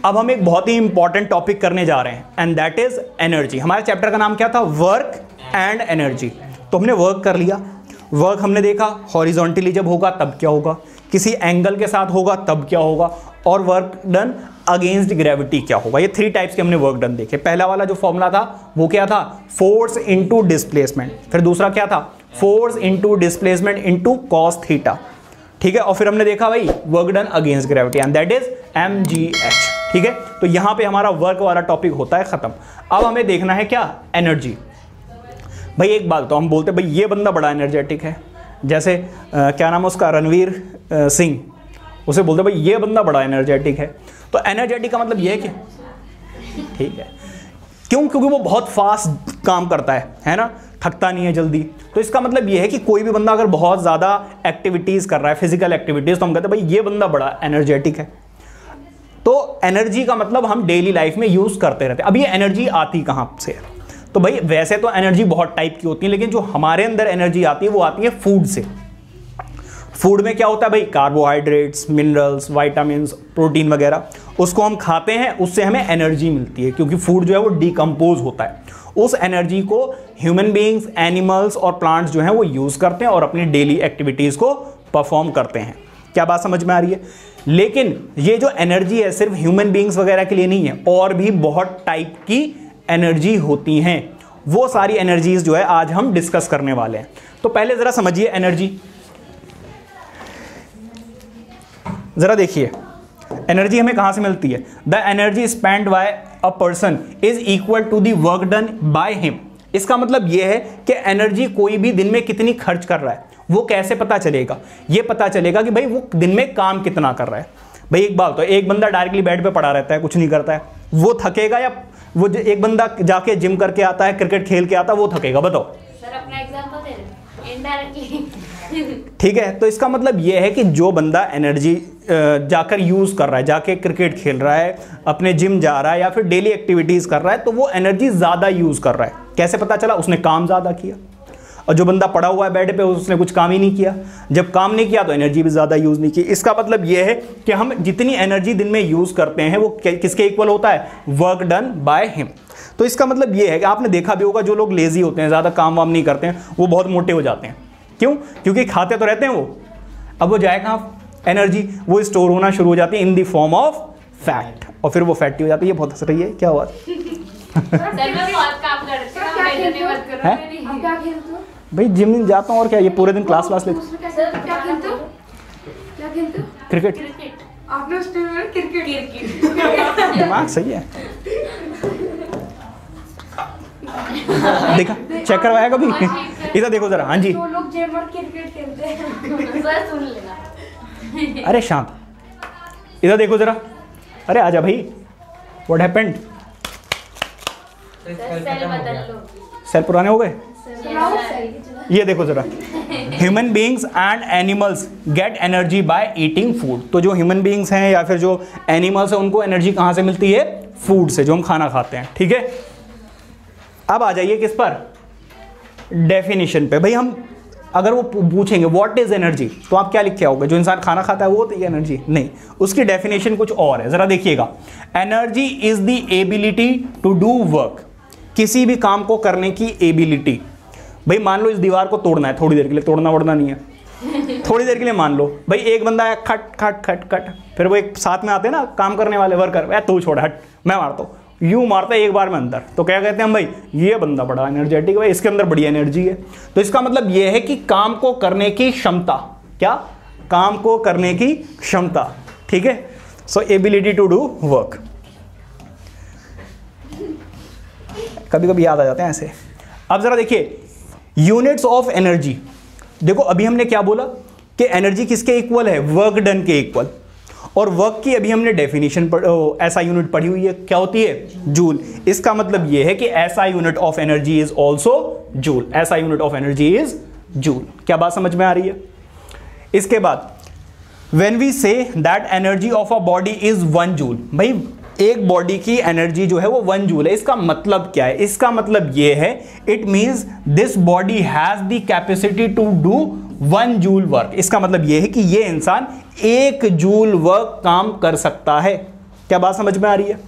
अब हम एक बहुत ही इंपॉर्टेंट टॉपिक करने जा रहे हैं एंड दैट इज एनर्जी। हमारे चैप्टर का नाम क्या था? Work and energy. तो हमने वर्क कर लिया, वर्क हमने देखा हॉरिजॉन्टली जब होगा तब क्या होगा, किसी एंगल के साथ होगा तब क्या होगा, और वर्क डन अगेंस्ट ग्रेविटी क्या होगा। ये 3 टाइप्स के हमने वर्क डन देखे। पहला वाला जो फॉर्मूला था वो क्या था? Force into displacement. फिर दूसरा क्या था? Force into displacement into cos theta. ठीक है, और फिर हमने देखा भाई work done against gravity and that is mgh। ठीक है, तो यहां पे हमारा वर्क वाला टॉपिक होता है खत्म। अब हमें देखना है क्या? एनर्जी। भाई एक बात तो हम बोलते भाई ये बंदा बड़ा एनर्जेटिक है, जैसे क्या नाम है उसका, रणवीर सिंह, उसे बोलते भाई ये बंदा बड़ा एनर्जेटिक है। तो एनर्जेटिक का मतलब ये है कि ठीक है, क्यों? क्योंकि वो बहुत फास्ट काम करता है ना, थकता नहीं है जल्दी। तो इसका मतलब ये है कि कोई भी बंदा अगर बहुत ज़्यादा एक्टिविटीज़ कर रहा है, फिजिकल एक्टिविटीज़, तो हम कहते हैं भाई ये बंदा बड़ा एनर्जेटिक है। तो एनर्जी का मतलब हम डेली लाइफ में यूज़ करते रहते हैं। अब ये एनर्जी आती कहाँ से है? तो भाई वैसे तो एनर्जी बहुत टाइप की होती है, लेकिन जो हमारे अंदर एनर्जी आती है वो आती है फूड से। फूड में क्या होता है भाई? कार्बोहाइड्रेट्स, मिनरल्स, विटामिन्स, प्रोटीन वगैरह, उसको हम खाते हैं, उससे हमें एनर्जी मिलती है, क्योंकि फूड जो है वो डिकम्पोज होता है। उस एनर्जी को ह्यूमन बीइंग्स, एनिमल्स और प्लांट्स जो हैं वो यूज़ करते हैं और अपनी डेली एक्टिविटीज़ को परफॉर्म करते हैं। क्या बात समझ में आ रही है? लेकिन ये जो एनर्जी है सिर्फ ह्यूमन बीइंग्स वगैरह के लिए नहीं है, और भी बहुत टाइप की एनर्जी होती हैं। वो सारी एनर्जीज जो है आज हम डिस्कस करने वाले हैं। तो पहले ज़रा समझिए एनर्जी। ज़रा देखिए एनर्जी हमें कहाँ से मिलती है? The energy spend by a person is equal to the work done by him. इसका मतलब यह है कि एनर्जी कोई भी दिन में कितनी खर्च कर रहा है वो कैसे पता चलेगा? ये पता चलेगा कि भाई वो दिन में काम कितना कर रहा है। भाई एक बात तो, एक बंदा डायरेक्टली बेड पे पड़ा रहता है, कुछ नहीं करता है, वो थकेगा? या वो एक बंदा जाके जिम करके आता है, क्रिकेट खेल के आता है, वो थकेगा? बताओ सर, अपना एग्जांपल दे रहे इनडायरेक्टली। ठीक है, तो इसका मतलब यह है कि जो बंदा एनर्जी जाकर यूज़ कर रहा है, जाके क्रिकेट खेल रहा है, अपने जिम जा रहा है, या फिर डेली एक्टिविटीज़ कर रहा है, तो वो एनर्जी ज़्यादा यूज़ कर रहा है। कैसे पता चला? उसने काम ज़्यादा किया। और जो बंदा पड़ा हुआ है बेड पे, उसने कुछ काम ही नहीं किया। जब काम नहीं किया तो एनर्जी भी ज़्यादा यूज़ नहीं की। इसका मतलब यह है कि हम जितनी एनर्जी दिन में यूज़ करते हैं वो किसके इक्वल होता है? Work done by him. तो इसका मतलब यह है कि आपने देखा भी होगा जो लोग लेज़ी होते हैं, ज़्यादा काम वाम नहीं करते हैं, वो बहुत मोटे हो जाते हैं। क्यों? क्योंकि खाते तो रहते हैं वो, अब वो जाए कहाँ? एनर्जी वो स्टोर होना शुरू हो जाती है in the form of fat, और फिर वो फैटी हो जाती है। ये बहुत हंस रही है, क्या हुआ? भाई जिम जाता हूँ और क्या, ये पूरे दिन क्लास लेता हूँ। क्रिकेट। दिमाग सही है। देखा, चेक करवाया कभी? इधर देखो जरा। हाँ जी, लोग जिम और क्रिकेट खेलते हैं। सर सुन लेना। अरे शांत, इधर देखो जरा। अरे आजा भाई, व्हाट हैपेंड? सेल बदल लो। सेल पुराने हो गए? ये देखो जरा, human beings and animals get energy by eating food. तो जो ह्यूमन बीइंग्स हैं या फिर जो एनिमल्स हैं, उनको एनर्जी कहाँ से मिलती है? फूड से, जो हम खाना खाते हैं। ठीक है, अब आ जाइए किस पर? डेफिनेशन पे। भाई हम अगर वो पूछेंगे व्हाट इज एनर्जी, तो आप क्या लिख के आओगे? जो इंसान खाना खाता है वो होती है एनर्जी? नहीं, उसकी डेफिनेशन कुछ और है। जरा देखिएगा, energy is the ability to do work. किसी भी काम को करने की एबिलिटी। भाई मान लो इस दीवार को तोड़ना है थोड़ी देर के लिए, तोड़ना वोड़ना नहीं है, थोड़ी देर के लिए मान लो। भाई एक बंदा है, खट खट खट खट, फिर वो एक साथ में आते हैं ना काम करने वाले वर्कर, तू छोड़ हट, मैं मारता हूँ, यूं मारता है एक बार में अंदर। तो क्या कहते हैं हम? भाई ये बंदा बड़ा एनर्जेटिक है, इसके अंदर बड़ी एनर्जी है। तो इसका मतलब यह है कि काम को करने की क्षमता। क्या? काम को करने की क्षमता। ठीक है, सो एबिलिटी टू डू वर्क। कभी कभी याद आ जाते हैं ऐसे। अब जरा देखिए यूनिट्स ऑफ एनर्जी। देखो अभी हमने क्या बोला कि एनर्जी किसके इक्वल है? वर्क डन के इक्वल। और वर्क की अभी हमने डेफिनेशन ऐसा यूनिट पढ़ी हुई है, क्या होती है? जूल। इसका मतलब यह है कि SI unit of energy is also joule. SI unit of energy is joule. क्या बात समझ में आ रही है? इसके बाद when we say that energy of a body is 1 joule. भाई एक बॉडी की एनर्जी जो है वो 1 जूल है। इसका मतलब क्या है? इसका मतलब ये है, it means this body has the capacity to do 1 joule work. इसका मतलब ये है कि ये इंसान 1 जूल वर्क काम कर सकता है। क्या बात समझ में आ रही है?